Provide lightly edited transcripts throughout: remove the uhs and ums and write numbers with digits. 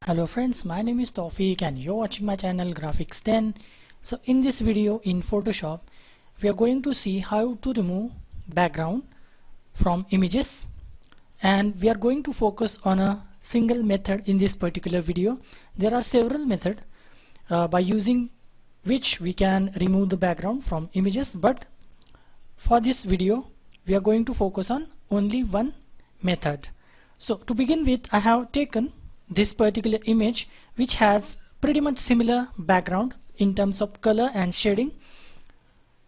Hello friends, my name is Tawfiq and you're watching my channel Graphics 10. So in this video in Photoshop, we are going to see how to remove background from images, and we are going to focus on a single method in this particular video. There are several methods by using which we can remove the background from images, but for this video we are going to focus on only one method. So to begin with, I have taken this particular image which has pretty much similar background in terms of color and shading.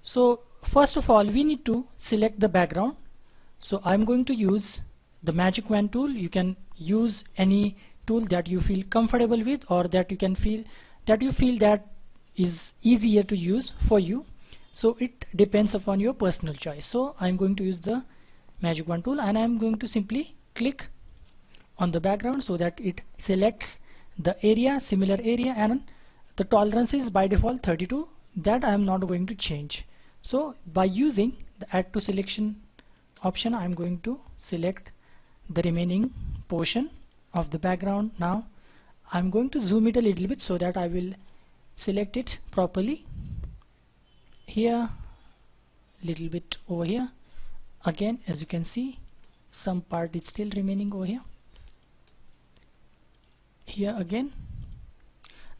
So first of all, we need to select the background. So I'm going to use the magic wand tool. You can use any tool that you feel comfortable with, or that you feel that is easier to use for you. So it depends upon your personal choice. So I'm going to use the magic wand tool, and I'm going to simply click on the background so that it selects the area, similar area, and the tolerance is by default 32. That I am not going to change. So by using the add to selection option, I am going to select the remaining portion of the background. Now I'm going to zoom it a little bit so that I will select it properly. Here, little bit over here. Again, as you can see, some part is still remaining over here. Here again.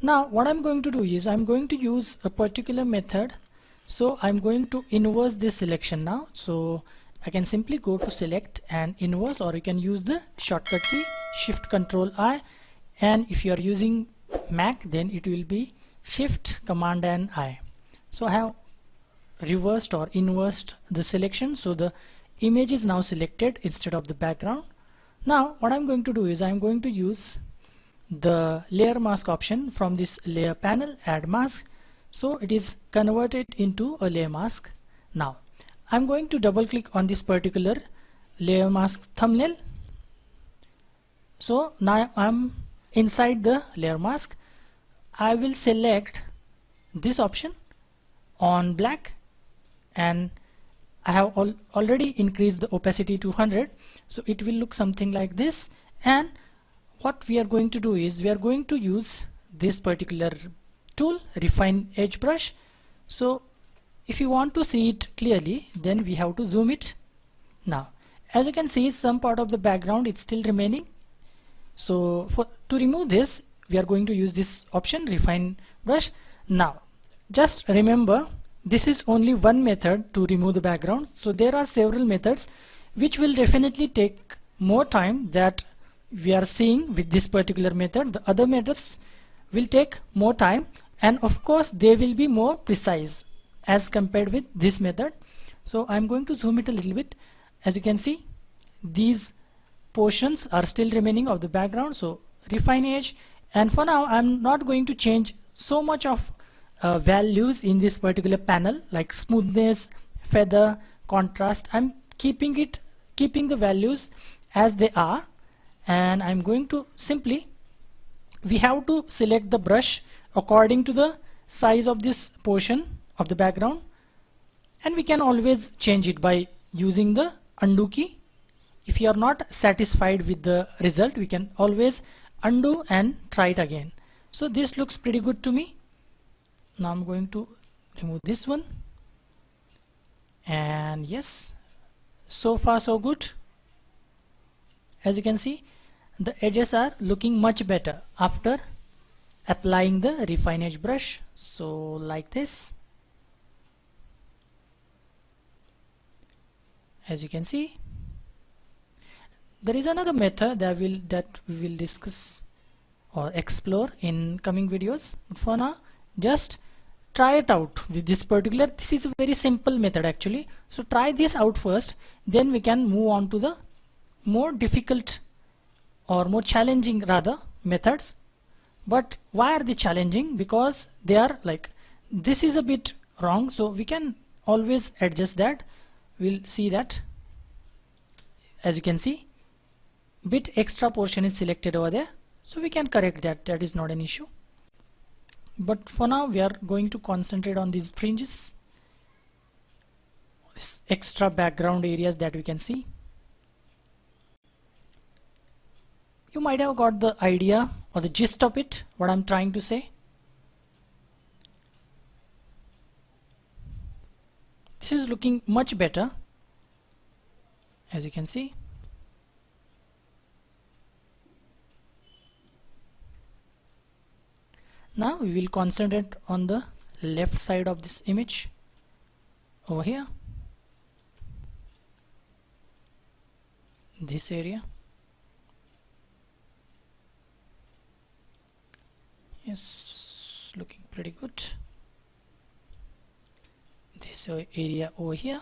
Now what I'm going to do is I'm going to use a particular method. So I'm going to inverse this selection now. So I can simply go to select and inverse, or you can use the shortcut key Shift Control I, and if you are using Mac then it will be Shift Command and I. So I have reversed or inversed the selection, so the image is now selected instead of the background. Now what I'm going to do is I'm going to use the layer mask option from this layer panel, add mask, so it is converted into a layer mask. Now I'm going to double click on this particular layer mask thumbnail. So now I'm inside the layer mask. I will select this option on black, and I have already increased the opacity to 100, so it will look something like this. And what we are going to do is we are going to use this particular tool, Refine Edge Brush. So if you want to see it clearly, then we have to zoom it. Now as you can see, some part of the background is still remaining. So to remove this, we are going to use this option, Refine Brush. Now just remember, this is only one method to remove the background. So there are several methods which will definitely take more time that we are seeing with this particular method. The other methods will take more time, and of course they will be more precise as compared with this method. So I'm going to zoom it a little bit. As you can see, these portions are still remaining of the background. So refine edge, and for now I'm not going to change so much of values in this particular panel, like smoothness, feather, contrast. I'm keeping the values as they are, and I'm going to simply, we have to select the brush according to the size of this portion of the background, and we can always change it by using the undo key. If you are not satisfied with the result, we can always undo and try it again. So this looks pretty good to me. Now I'm going to remove this one, and yes, so far so good. As you can see, the edges are looking much better after applying the Refine Edge brush. So like this, as you can see. There is another method that we will discuss or explore in coming videos, but for now just try it out with this particular. This is a very simple method actually, so try this out first, then we can move on to the more difficult or more challenging rather methods. But why are they challenging? Because they are like, this is a bit wrong, so we can always adjust that. We'll see that, as you can see, bit extra portion is selected over there, so we can correct that. That is not an issue. But for now we are going to concentrate on these fringes, this extra background areas that we can see. You might have got the idea or the gist of it, what I'm trying to say. This is looking much better, as you can see. Now we will concentrate on the left side of this image over here, this area. Yes, looking pretty good. This area over here,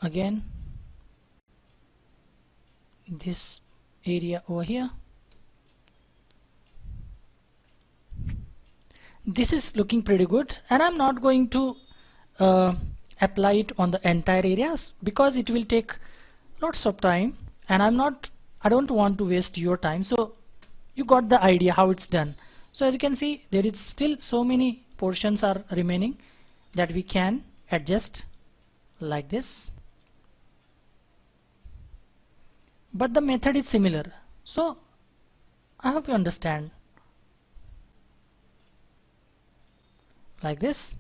again this area over here. This is looking pretty good, and I'm not going to apply it on the entire areas because it will take lots of time, and I don't want to waste your time. So you got the idea how it's done. So as you can see, there is still so many portions are remaining that we can adjust like this, but the method is similar. So I hope you understand. Like this.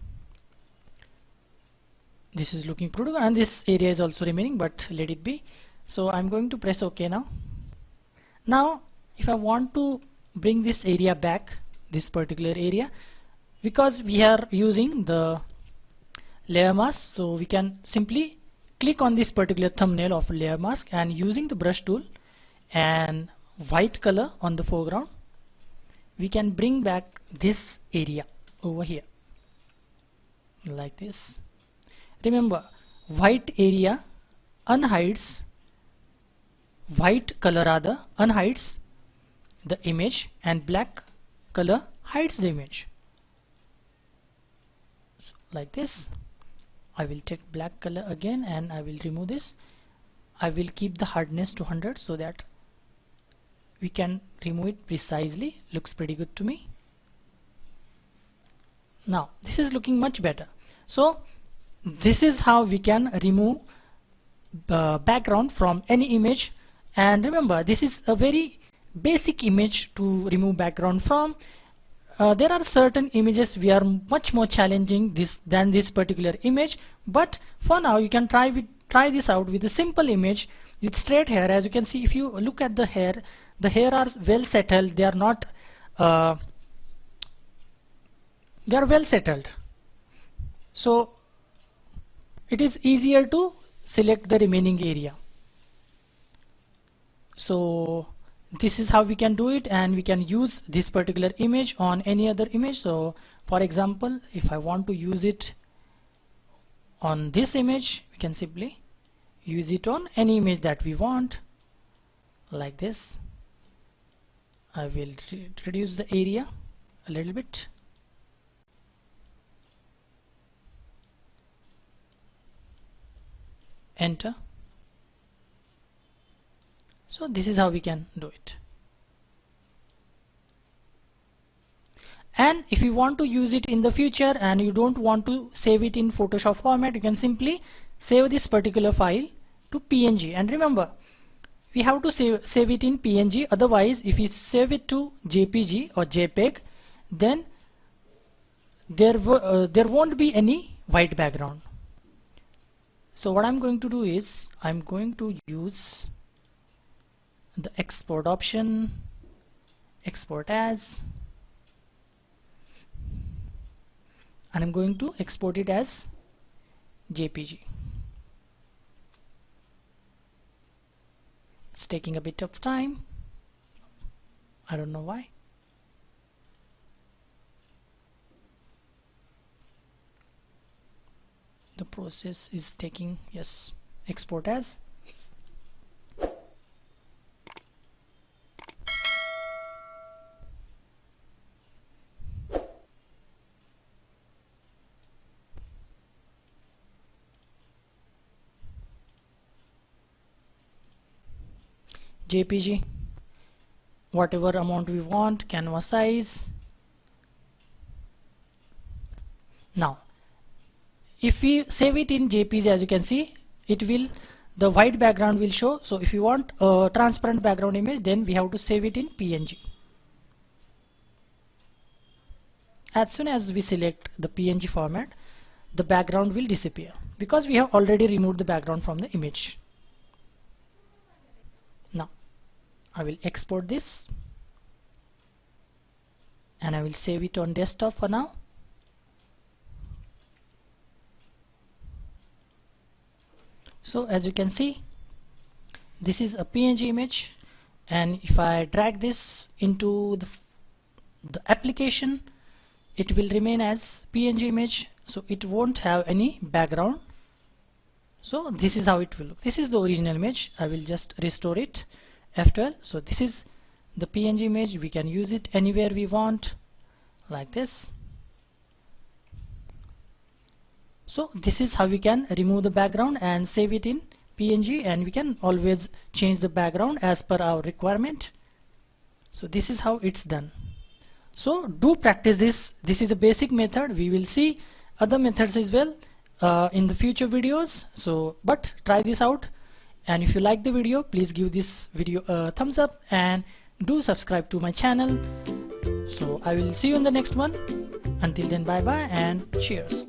This is looking pretty good, and this area is also remaining, but let it be. So I'm going to press OK now. Now if I want to bring this area back, this particular area, because we are using the layer mask, so we can simply click on this particular thumbnail of layer mask, and using the brush tool and white color on the foreground, we can bring back this area over here like this. Remember, white area unhides, white color rather unhides the image, and black color hides the image. So like this. I will take black color again, and I will remove this. I will keep the hardness to 100 so that we can remove it precisely. Looks pretty good to me. Now this is looking much better. So this is how we can remove the background from any image. And remember, this is a very basic image to remove background from. There are certain images we are much more challenging than this particular image, but for now you can try this out with a simple image with straight hair. As you can see, if you look at the hair are well settled. They are not they are well settled, so it is easier to select the remaining area. So this is how we can do it, and we can use this particular image on any other image. So for example, if I want to use it on this image, we can simply use it on any image that we want like this. I will reduce the area a little bit. Enter. So this is how we can do it. And if you want to use it in the future and you don't want to save it in Photoshop format, you can simply save this particular file to PNG. And remember, we have to save it in PNG. Otherwise, if you save it to JPG or JPEG, then there won't be any white background. So what I'm going to do is I'm going to use the export option, export as, and I'm going to export it as JPG. It's taking a bit of time. I don't know why. The process is taking, yes, export as. JPG, whatever amount we want, canvas size. Now if we save it in JPG, as you can see, the white background will show. So if you want a transparent background image, then we have to save it in PNG. As soon as we select the PNG format, the background will disappear because we have already removed the background from the image. Now I will export this and I will save it on desktop for now. So as you can see, this is a PNG image, and if I drag this into the application, it will remain as PNG image, so it won't have any background. So this is how it will look. This is the original image. I will just restore it F12. So this is the PNG image. We can use it anywhere we want, like this. So this is how we can remove the background and save it in PNG, and we can always change the background as per our requirement. So this is how it's done. So do practice this. This is a basic method. We will see other methods as well in the future videos. So but try this out, and if you like the video, please give this video a thumbs up and do subscribe to my channel. So I will see you in the next one. Until then, bye bye and cheers.